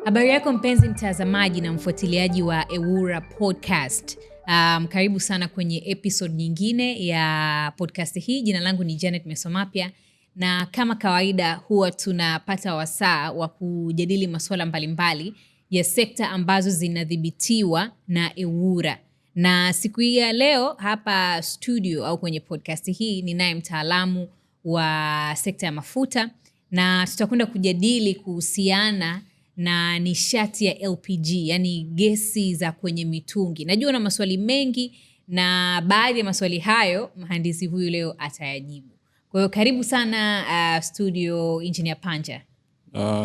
Habari yako mpenzi mtazamaji na mfuatiliaji wa Ewura Podcast. Karibu sana kwenye episode nyingine ya podcast hii. Jina langu ni Janet Mesomapia na kama kawaida huwa tunapata wasaa wa kujadili masuala mbalimbali ya sekta ambazo zinadhibitiwa na Ewura. Na siku hii ya leo hapa studio au kwenye podcast hii ninaye mtaalamu wa sekta ya mafuta na tutakwenda kujadili kuhusiana na nishati ya LPG, yani gesi za kwenye mitungi. Najua na maswali mengi na baadhi ya maswali hayo mhandisi huyu leo atayajibu. Kwa hiyo karibu sana studio Engineer Panja.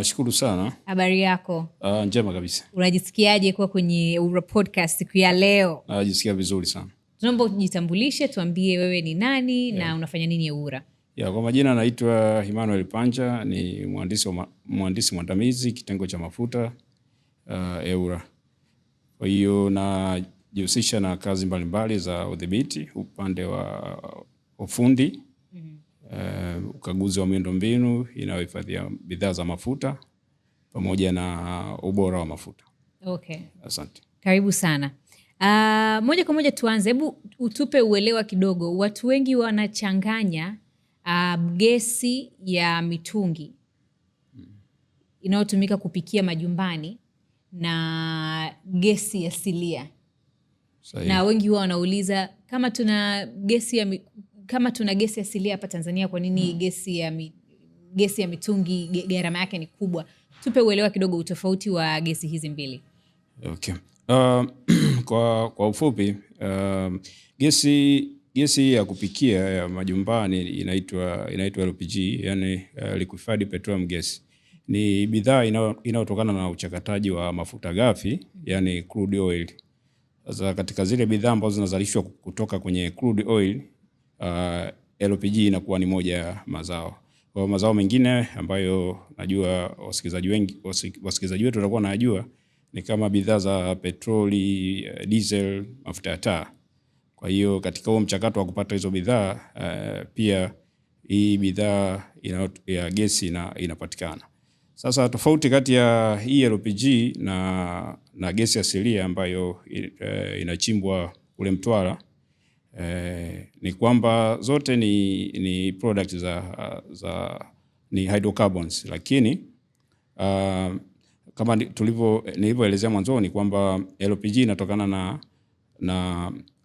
Shukuru sana. Habari yako? Njema kabisa. Unajisikiaje kuwa kwenye Ewura Podcast siku ya leo? Najisikia vizuri sana. Tunaomba ujitambulishe, tuambie wewe ni nani na unafanya nini Ewura? Kwa majina naitwa Emmanuel Panja, ni mhandisi mwandamizi kitengo cha mafuta Ewura. Kwa hiyo najihusisha na kazi mbalimbali za udhibiti, upande wa ufundi, ukaguzi wa miundombinu inayohifadhia bidhaa za mafuta pamoja na ubora wa mafuta. Okay. Asante. Karibu sana. Moja kwa moja tuanze, hebu utupe uelewa kidogo. Watu wengi wanachanganya gesi ya mitungi inayotumika kupikia majumbani na gesi asilia. Na wengi huwa wanauliza kama tuna gesi asilia hapa Tanzania, kwa nini gesi ya mitungi gharama yake ni kubwa? Tupe uelewa kidogo utofauti wa gesi hizi mbili. Okay. Kwa ufupi, gesi ya kupikia ya majumbani inaitwa LPG, yani liquefied petroleum gas. Ni bidhaa inayotokana na uchakataji wa mafuta ghafi, yani crude oil. Sasa katika zile bidhaa ambazo zinazalishwa kutoka kwenye crude oil, LPG inakuwa ni moja ya mazao. Kwa mazao mengine ambayo najua wasikilizaji wetu watakuwa wanajua ni kama bidhaa za petroli, diesel, mafuta ya taa. Kwa hiyo katika huo mchakato wa kupata hizo bidhaa pia hii bidhaa ya gesi inapatikana. Sasa tofauti kati ya hii LPG na gesi asilia ambayo inachimbwa kule Mtwara ni kwamba zote ni products ni hydrocarbons, lakini kama nilivyoelezea mwanzoni kwamba LPG inatokana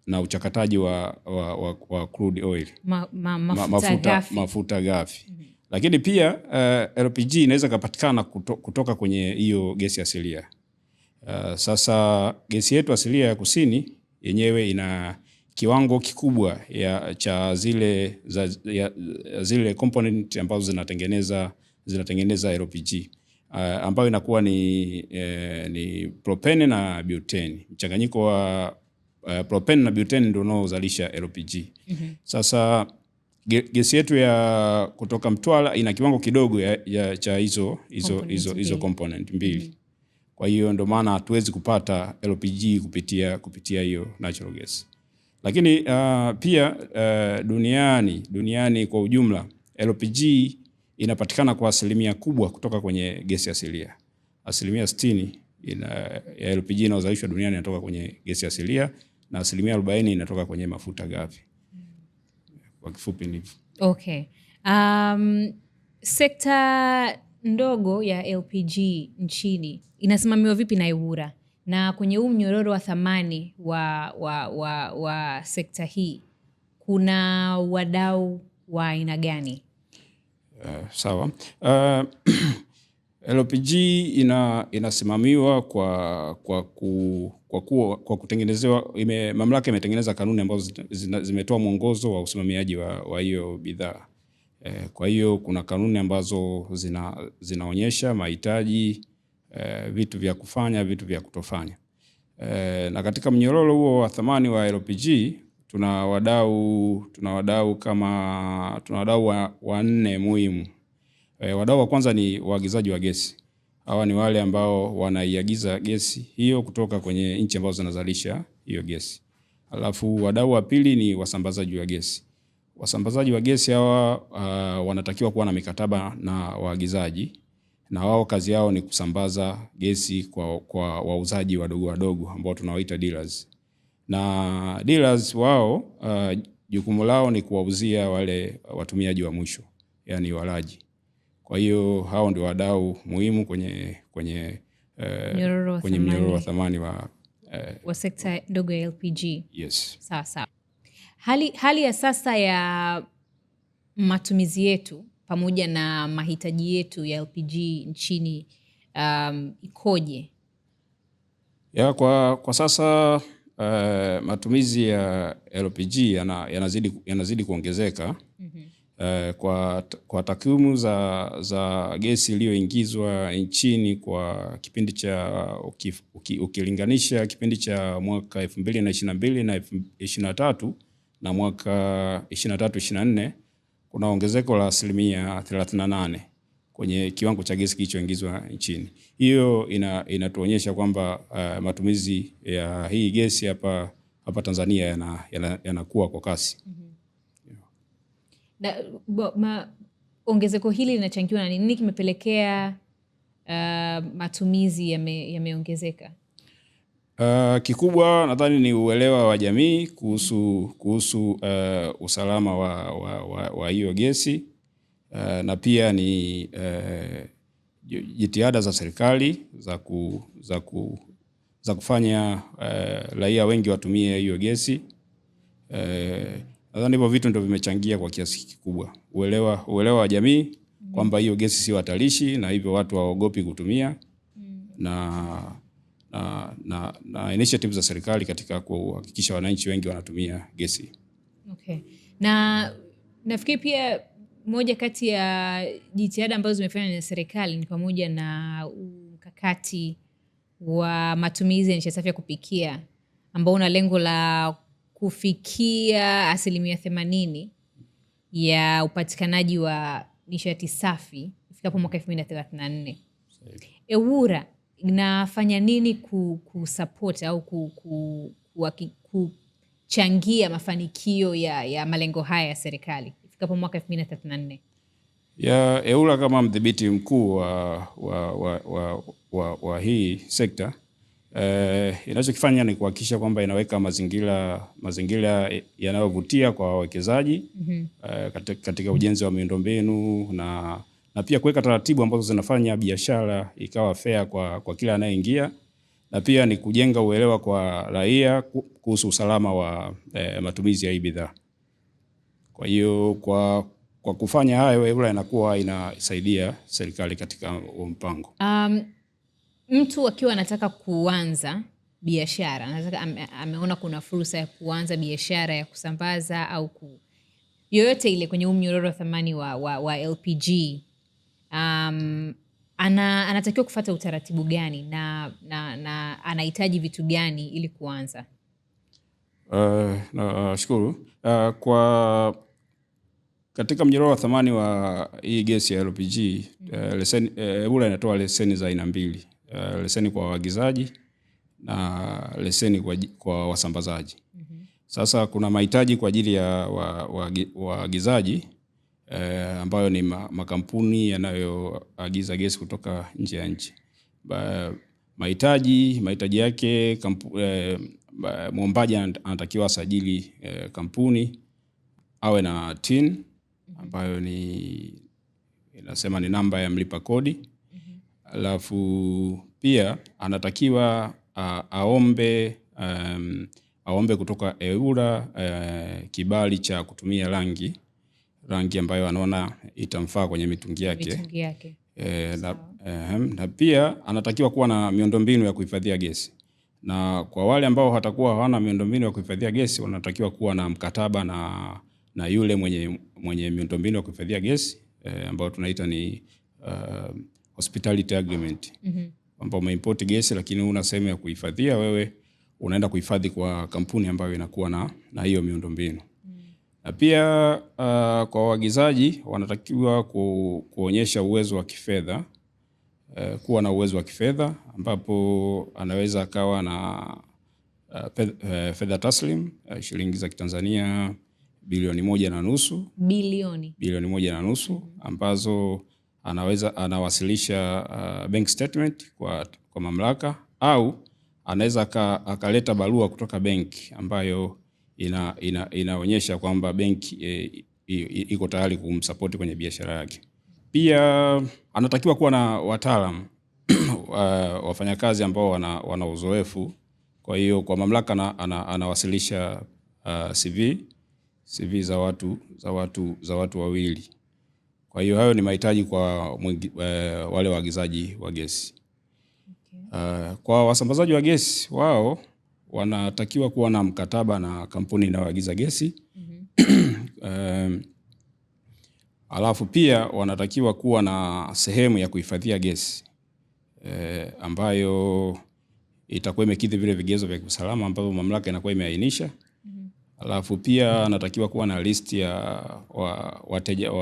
na uchakataji wa crude oil, mafuta ghafi. Lakini pia LPG inaweza kupatikana kutoka kwenye hiyo gesi asilia. Sasa gesi yetu asilia ya kusini yenyewe ina kiwango kikubwa cha zile component ambazo zinatengeneza LPG, ambayo inakuwa ni propane na butane. Mchanganyiko wa propane na butane ndio unaozalisha LPG. Sasa gesi yetu ya kutoka Mtwara ina kiwango kidogo cha hizo component mbili. Kwa hiyo ndio maana hatuwezi kupata LPG kupitia hiyo natural gas. Lakini pia duniani kwa ujumla LPG inapatikana kwa asilimia kubwa kutoka kwenye gesi asilia. Asilimia 60 ya LPG inayozalishwa duniani inatoka kwenye gesi asilia na asilimia 40 inatoka kwenye mafuta ghafi. Kwa kifupi ni. Okay. Sekta ndogo ya LPG nchini inasimamiwa vipi na Ewura? Na kwenye huu mnyororo wa thamani wa sekta hii kuna wadau wa aina gani? Sawa. LPG inasimamiwa kwa kutengenezewa, mamlaka imetengeneza kanuni ambazo zimetoa mwongozo wa usimamiaji wa hiyo bidhaa. Kwa hiyo kuna kanuni ambazo zinaonyesha mahitaji, vitu vya kufanya, vitu vya kutofanya. Na katika mnyororo huo wa thamani wa LPG tuna wadau wanne muhimu. Wadau wa kwanza ni waagizaji wa gesi. Hawa ni wale ambao wanaiagiza gesi hiyo kutoka kwenye nchi ambazo zinazalisha hiyo gesi. Alafu wadau wa pili ni wasambazaji wa gesi. Wasambazaji wa gesi hawa wanatakiwa kuwa na mikataba na waagizaji na wao kazi yao ni kusambaza gesi kwa wauzaji wadogo wadogo ambao tunawaita dealers. Na dealers wao jukumu lao ni kuwauzia wale watumiaji wa mwisho, yani walaji. Kwa hiyo hao ndio wadau muhimu kwenye mnyororo wa thamani wa sekta ndogo ya LPG. Yes. Sawa. Hali ya sasa ya matumizi yetu pamoja na mahitaji yetu ya LPG nchini ikoje? Kwa sasa matumizi ya LPG yanazidi kuongezeka. Kwa takwimu za gesi iliyoingizwa nchini kwa kipindi cha ukilinganisha kipindi cha mwaka 2022 na 2023 na mwaka 2023-2024 kuna ongezeko la 38% kwenye kiwango cha gesi kilichoingizwa nchini. Hiyo inatuonyesha kwamba matumizi ya hii gesi hapa Tanzania yanakuwa kwa kasi. Na ongezeko hili linachangiwa na nini? Kimepelekea matumizi yameongezeka? Kikubwa nadhani ni uelewa wa jamii kuhusu usalama wa hiyo gesi, na pia ni jitihada za serikali za kufanya raia wengi watumie hiyo gesi. Nadhani hivyo vitu ndio vimechangia kwa kiasi kikubwa. Uelewa wa jamii kwamba hiyo gesi si hatarishi na hivyo watu hawaogopi kutumia, na initiative za serikali katika kuhakikisha wananchi wengi wanatumia gesi. Okay. Na nafikiri pia moja kati ya jitihada ambazo zimefanywa na serikali ni pamoja na mkakati wa matumizi ya nishati safi ya kupikia ambao una lengo la kufikia 80% ya upatikanaji wa nishati safi ifikapo mwaka 2034. EWURA inafanya nini kusupport au kuchangia mafanikio ya malengo haya ya serikali ifikapo mwaka 2034? EWURA kama mdhibiti mkuu wa hii sekta inachokifanya ni kuhakikisha kwamba inaweka mazingira yanayovutia kwa wawekezaji katika ujenzi wa miundombinu na pia kuweka taratibu ambazo zinafanya biashara ikawa fair kwa kila anayeingia, na pia ni kujenga uelewa kwa raia kuhusu usalama wa matumizi ya hii bidhaa. Kwa hiyo kwa kufanya hayo, EWURA inakuwa inasaidia serikali katika mpango. Mtu akiwa anataka kuanza biashara, ameona kuna fursa ya kuanza biashara ya kusambaza au yoyote ile kwenye mnyororo wa thamani wa LPG, anatakiwa kufuata utaratibu gani na anahitaji vitu gani ili kuanza? Nashukuru. Katika mnyororo wa thamani wa hii gesi ya LPG, EWURA inatoa leseni za aina mbili. Leseni kwa waagizaji na leseni kwa wasambazaji. Sasa kuna mahitaji kwa ajili ya waagizaji ambayo ni makampuni yanayoagiza gesi kutoka nje ya nchi. Mahitaji yake, mwombaji anatakiwa asajili kampuni, awe na TIN ambayo inasema ni namba ya mlipa kodi. Alafu pia anatakiwa aombe kutoka EWURA kibali cha kutumia rangi ambayo anaona itamfaa kwenye mitungi yake. Na pia anatakiwa kuwa na miundombinu ya kuhifadhia gesi. Na kwa wale ambao hatakuwa hawana miundombinu ya kuhifadhia gesi, wanatakiwa kuwa na mkataba na yule mwenye miundombinu ya kuhifadhia gesi ambao tunaita ni hospitality agreement. Kwamba umeimport gesi lakini una sehemu ya kuhifadhia, wewe unaenda kuhifadhi kwa kampuni ambayo inakuwa na hiyo miundombinu. Na pia kwa waagizaji wanatakiwa kuonyesha uwezo wa kifedha, kuwa na uwezo wa kifedha ambapo anaweza akawa na fedha taslim shilingi za Kitanzania bilioni 1.5 ambazo anawasilisha bank statement kwa mamlaka, au anaweza akaleta barua kutoka benki ambayo inaonyesha kwamba benki iko tayari kumsupport kwenye biashara yake. Pia anatakiwa kuwa na wataalamu wafanyakazi ambao wana uzoefu. Kwa hiyo kwa mamlaka anawasilisha CV za watu wawili. Kwa hiyo hayo ni mahitaji kwa wale waagizaji wa gesi. Okay. Kwa wasambazaji wa gesi, wao wanatakiwa kuwa na mkataba na kampuni inayoagiza gesi. Alafu pia wanatakiwa kuwa na sehemu ya kuhifadhia gesi ambayo itakuwa imekidhi vile vigezo vya usalama ambavyo mamlaka inakuwa imeainisha. Alafu pia anatakiwa kuwa na list ya wateja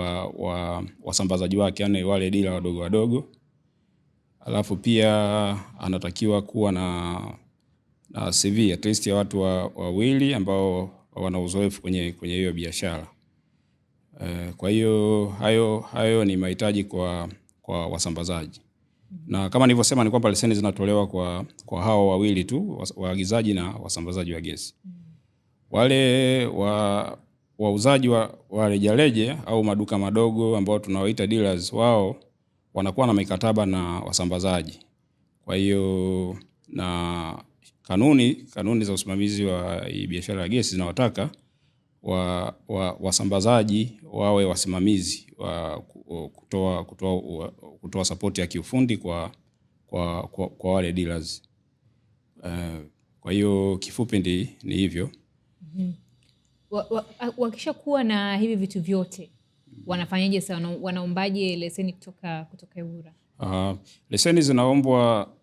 wasambazaji wake, yani wale dila wadogo wadogo. Alafu pia anatakiwa kuwa na CV at least ya watu wawili ambao wana uzoefu kwenye hiyo biashara. Kwa hiyo hayo ni mahitaji kwa wasambazaji. Na kama nilivyosema ni kwamba leseni zinatolewa kwa hao wawili tu, waagizaji na wasambazaji wa gesi. Wale wauzaji wa rejareja au maduka madogo ambao tunawaita dealers, wao wanakuwa na mikataba na wasambazaji. Kwa hiyo na kanuni za usimamizi wa biashara ya gesi zinawataka wasambazaji wawe wasimamizi wa kutoa support ya kiufundi kwa wale dealers. Kwa hiyo kifupi ni hivyo. Wakisha kuwa na hivi vitu vyote wanafanyaje sasa? Wanaombaje leseni kutoka EWURA? Leseni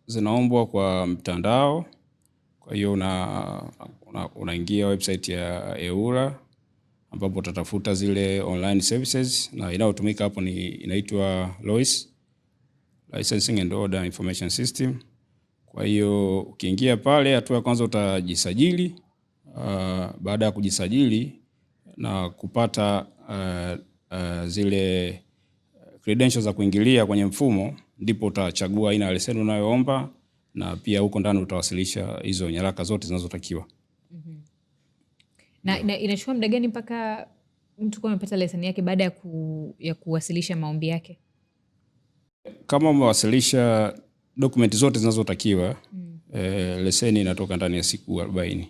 zinaombwa kwa mtandao. Kwa hiyo unaingia website ya EWURA ambapo utatafuta zile online services, na inayotumika hapo inaitwa LOIS, Licensing and Order Information System. Kwa hiyo ukiingia pale, hatua ya kwanza utajisajili. Baada ya kujisajili na kupata zile credentials za kuingilia kwenye mfumo, ndipo utachagua aina ya leseni unayoomba, na pia huko ndani utawasilisha hizo nyaraka zote zinazotakiwa. Na inachukua muda gani mpaka mtu kwa amepata leseni yake baada ya kuwasilisha maombi yake? Kama umewasilisha dokumenti zote zinazotakiwa, leseni inatoka ndani ya siku 40.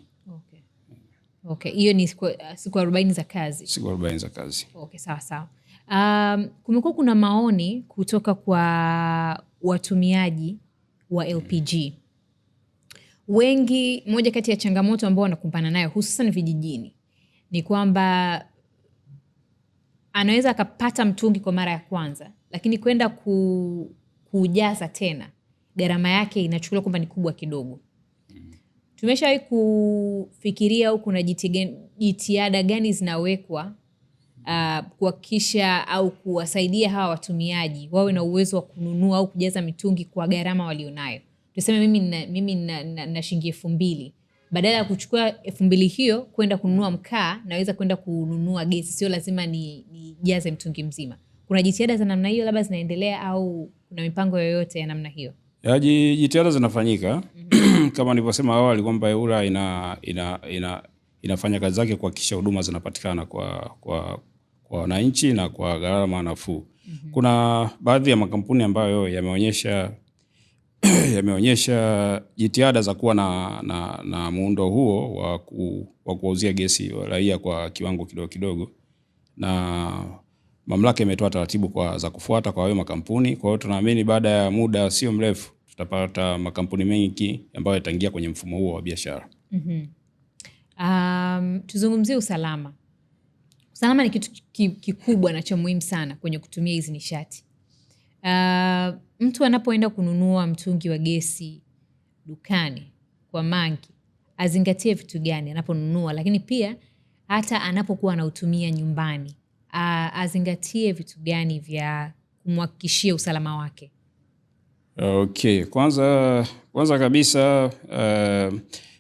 Okay, hiyo ni siku 40 za kazi. Siku 40 za kazi. Okay, sawa. Kumekuwa kuna maoni kutoka kwa watumiaji wa LPG. Wengi, moja kati ya changamoto ambao wanakumbana nayo hususan vijijini ni kwamba anaweza akapata mtungi kwa mara ya kwanza, lakini kwenda kujaza tena gharama yake inachukuliwa kwamba ni kubwa kidogo. Tumeshawahi kufikiria au kuna jitihada gani zinawekwa kuhakikisha au kuwasaidia hawa watumiaji wawe na uwezo wa kununua au kujaza mitungi kwa gharama walionayo? Tuseme mimi na shilingi 2,000, badala ya kuchukua 2,000 hiyo kwenda kununua mkaa, naweza kwenda kununua gesi, sio lazima nijaze mtungi mzima. Kuna jitihada za namna hiyo labda zinaendelea, au kuna mipango yoyote ya namna hiyo? Jitihada zinafanyika. Kama nilivyosema awali kwamba EWURA inafanya kazi zake kuhakikisha huduma zinapatikana kwa wananchi na kwa gharama nafuu. Kuna baadhi ya makampuni ambayo yameonyesha jitihada za kuwa na muundo huo wa kuwauzia gesi raia kwa kiwango kidogo kidogo, na mamlaka imetoa taratibu za kufuata kwa hayo makampuni. Kwa hiyo tunaamini baada ya muda sio mrefu tutapata makampuni mengi ambayo yataingia kwenye mfumo huo wa biashara. Tuzungumzie usalama. Usalama ni kitu kikubwa na cha muhimu sana kwenye kutumia hizi nishati. Mtu anapoenda kununua mtungi wa gesi dukani kwa mangi, azingatie vitu gani anaponunua? Lakini pia hata anapokuwa anautumia nyumbani, azingatie vitu gani vya kumhakikishia usalama wake? Okay, kwanza kabisa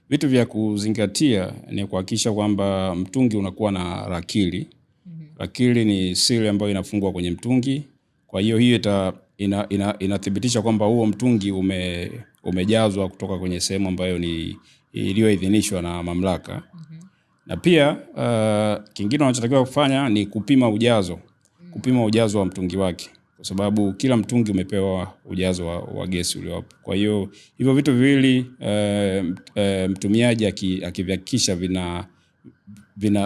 vitu vya kuzingatia ni kuhakikisha kwamba mtungi unakuwa na rakili. Rakili ni siri ambayo inafungwa kwenye mtungi. Kwa hiyo inathibitisha kwamba huo mtungi umejazwa kutoka kwenye sehemu ambayo ni iliyoidhinishwa na mamlaka. Na pia kingine wanachotakiwa kufanya ni kupima ujazo wa mtungi wake, kwa sababu kila mtungi umepewa ujazo wa gesi uliopo. Kwa hiyo hivyo vitu viwili mtumiaji akivihakikisha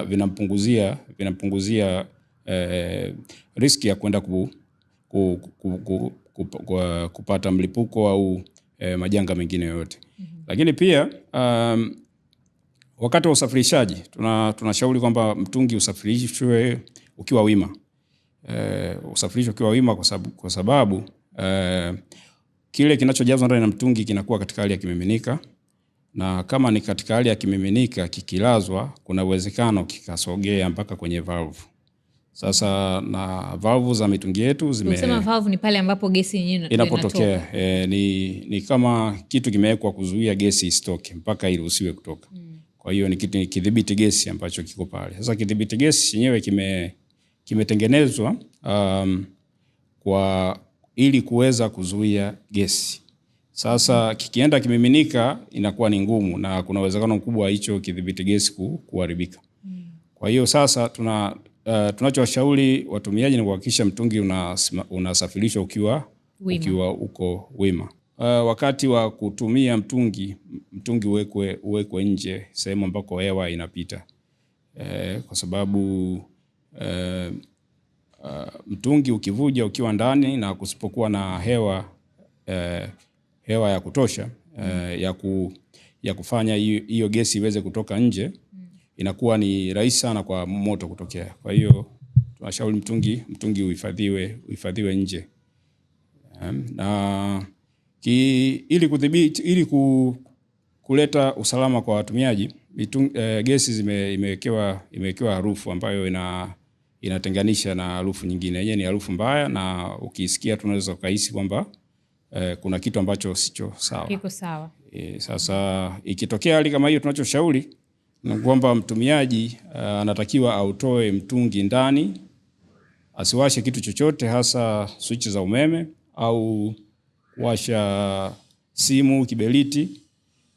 vinampunguzia riski ya kwenda kupata mlipuko au majanga mengine yoyote. Lakini pia wakati wa usafirishaji tunashauri kwamba mtungi usafirishwe ukiwa wima. Usafirishwe ukiwa wima kwa sababu kile kinachojazwa ndani ya mtungi kinakuwa katika hali ya kimiminika, na kama ni katika hali ya kimiminika kikilazwa, kuna uwezekano kikasogea mpaka kwenye valve. Sasa na valve za mitungi yetu unasema valve ni pale ambapo gesi yenyewe inapotokea, ni kama kitu kimewekwa kuzuia gesi isitoke mpaka iruhusiwe kutoka. Kwa hiyo ni kitu kidhibiti gesi ambacho kiko pale. Sasa kidhibiti gesi chenyewe kimetengenezwa ili kuweza kuzuia gesi. Sasa kikienda kimiminika inakuwa ni ngumu, na kuna uwezekano mkubwa hicho kidhibiti gesi kuharibika. Kwa hiyo sasa tunachowashauri watumiaji ni kuhakikisha mtungi unasafirishwa ukiwa uko wima. Wakati wa kutumia mtungi uwekwe nje, sehemu ambako hewa inapita, kwa sababu mtungi ukivuja ukiwa ndani na kusipokuwa na hewa ya kutosha ya kufanya hiyo gesi iweze kutoka nje, inakuwa ni rahisi sana kwa moto kutokea. Kwa hiyo tunashauri mtungi uhifadhiwe nje. Na ili kuleta usalama kwa watumiaji, gesi imewekewa harufu ambayo inatenganisha na harufu nyingine. Yenyewe ni harufu mbaya, na ukisikia tunaweza kuhisi kwamba kuna kitu ambacho sicho sawa. Kiko sawa. Sasa ikitokea hali kama hiyo, tunachoshauri ni kwamba mtumiaji anatakiwa autoe mtungi ndani, asiwashe kitu chochote, hasa switch za umeme au washa simu, kiberiti.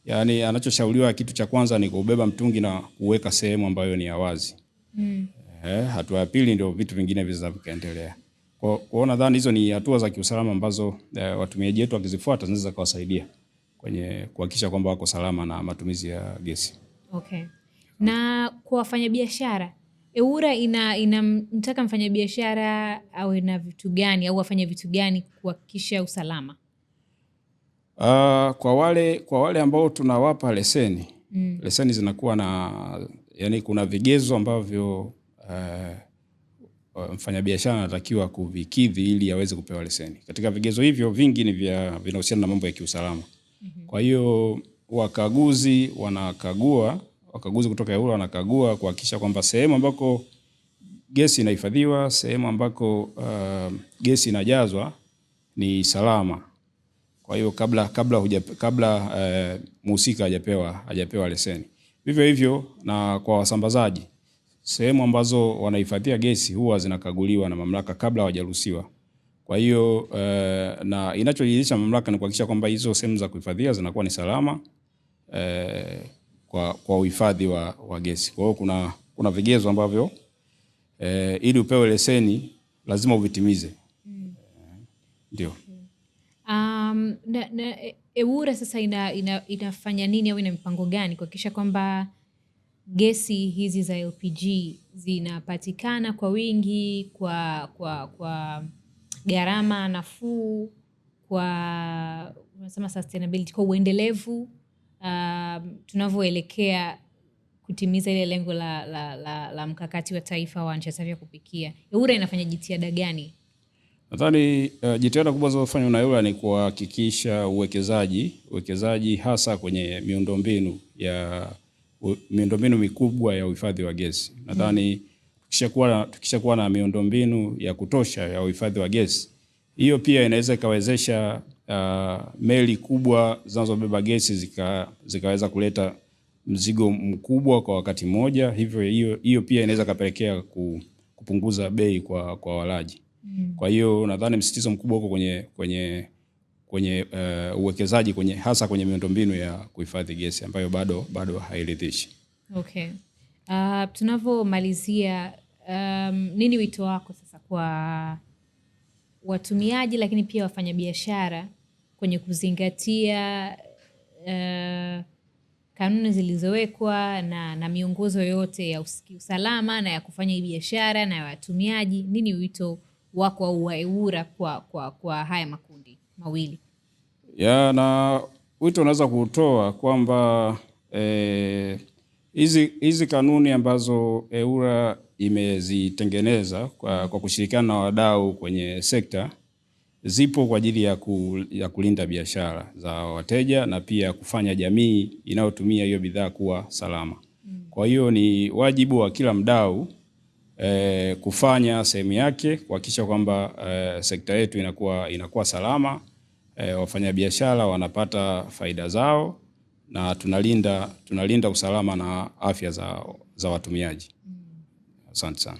Yani anachoshauriwa kitu cha kwanza ni kubeba mtungi na kuweka sehemu ambayo ni ya wazi. Hatua ya pili ndio vitu vingine vikaendelea. Kwa nadhani hizo ni hatua za kiusalama ambazo watumiaji wetu wakizifuata zinaweza kuwasaidia kwenye kuhakikisha kwamba wako salama na matumizi ya gesi. Okay. Na kwa wafanyabiashara, EWURA inamtaka mfanyabiashara awe na vitu gani au afanye vitu gani kuhakikisha usalama? Kwa wale ambao tunawapa leseni, leseni zinakuwa yani kuna vigezo ambavyo mfanyabiashara anatakiwa kuvikidhi ili aweze kupewa leseni. Katika vigezo hivyo vingi ni vinahusiana na mambo ya kiusalama. Kwa hiyo wakaguzi kutoka EWURA wanakagua kuhakikisha kwamba sehemu ambako gesi inahifadhiwa, sehemu ambako gesi inajazwa ni salama. Kwa hiyo kabla mhusika hajapewa leseni. Vivyo hivyo na kwa wasambazaji, sehemu ambazo wanahifadhia gesi huwa zinakaguliwa na mamlaka kabla hawajaruhusiwa. Kwa hiyo na inachojiridhisha mamlaka ni kuhakikisha kwamba hizo sehemu za kuhifadhia zinakuwa ni salama kwa uhifadhi wa gesi. Kwa hiyo kuna vigezo ambavyo ili upewe leseni lazima uvitimize. Ndio. EWURA sasa inafanya nini au ina mipango gani kuhakikisha kwamba gesi hizi za LPG zinapatikana kwa wingi, kwa gharama nafuu, kwa unasema sustainability, kwa uendelevu, tunavyoelekea kutimiza ile lengo la mkakati wa taifa wa nishati safi ya kupikia? EWURA inafanya jitihada gani? Nadhani jitihada kubwa zinazofanywa na EWURA ni kuhakikisha uwekezaji hasa kwenye miundombinu mikubwa ya uhifadhi wa gesi. Nadhani tukishakuwa na miundombinu ya kutosha ya uhifadhi wa gesi, hiyo pia inaweza ikawezesha meli kubwa zinazobeba gesi zikaweza kuleta mzigo mkubwa kwa wakati mmoja. Hivyo hiyo pia inaweza kapelekea kupunguza bei kwa walaji. Kwa hiyo nadhani msisitizo mkubwa uko kwenye uwekezaji hasa kwenye miundombinu ya kuhifadhi gesi ambayo bado hairidhishi. Okay. Tunavyomalizia, nini wito wako sasa kwa watumiaji lakini pia wafanyabiashara kwenye kuzingatia kanuni zilizowekwa na miongozo yote ya usalama na ya kufanya biashara na ya watumiaji? Nini wito wako au wa EWURA kwa haya makundi mawili? Na wito unaweza kutoa kwamba hizi kanuni ambazo EWURA imezitengeneza kwa kushirikiana na wadau kwenye sekta zipo kwa ajili ya kulinda biashara za wateja na pia kufanya jamii inayotumia hiyo bidhaa kuwa salama. Kwa hiyo ni wajibu wa kila mdau kufanya sehemu yake kuhakikisha kwamba sekta yetu inakuwa salama, wafanyabiashara wanapata faida zao na tunalinda usalama na afya za watumiaji. Asante sana.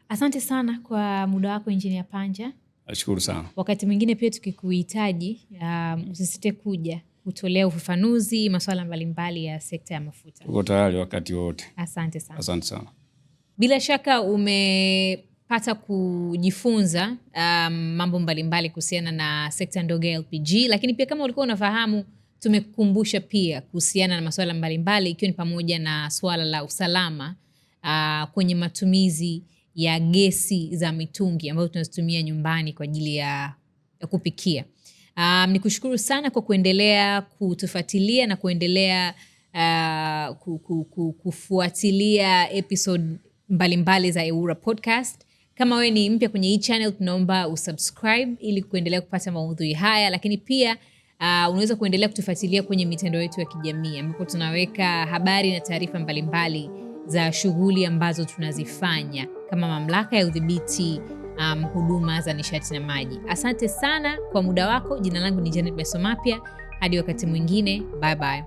Asante sana kwa muda wako Engineer Panja. Nashukuru sana. Wakati mwingine pia tukikuhitaji, usisite kuja kutolea ufafanuzi masuala mbalimbali ya sekta ya mafuta. Uko tayari wakati wote. Asante sana. Asante sana. Bila shaka umepata kujifunza mambo mbalimbali kuhusiana na sekta ndogo ya LPG, lakini pia kama ulikuwa unafahamu, tumekukumbusha pia kuhusiana na masuala mbalimbali ikiwa ni pamoja na swala la usalama kwenye matumizi ya gesi za mitungi ambazo tunazitumia nyumbani kwa ajili ya kupikia. Nikushukuru sana kwa kuendelea kutufuatilia na kuendelea kufuatilia episode mbalimbali za EWURA Podcast. Kama wewe ni mpya kwenye hii channel, tunaomba usubscribe ili kuendelea kupata maudhui haya, lakini pia unaweza kuendelea kutufuatilia kwenye mitandao yetu ya kijamii ambapo tunaweka habari na taarifa mbalimbali za shughuli ambazo tunazifanya kama mamlaka ya udhibiti huduma za nishati na maji. Asante sana kwa muda wako. Jina langu ni Janet Mesomapia. Hadi wakati mwingine. Bye bye.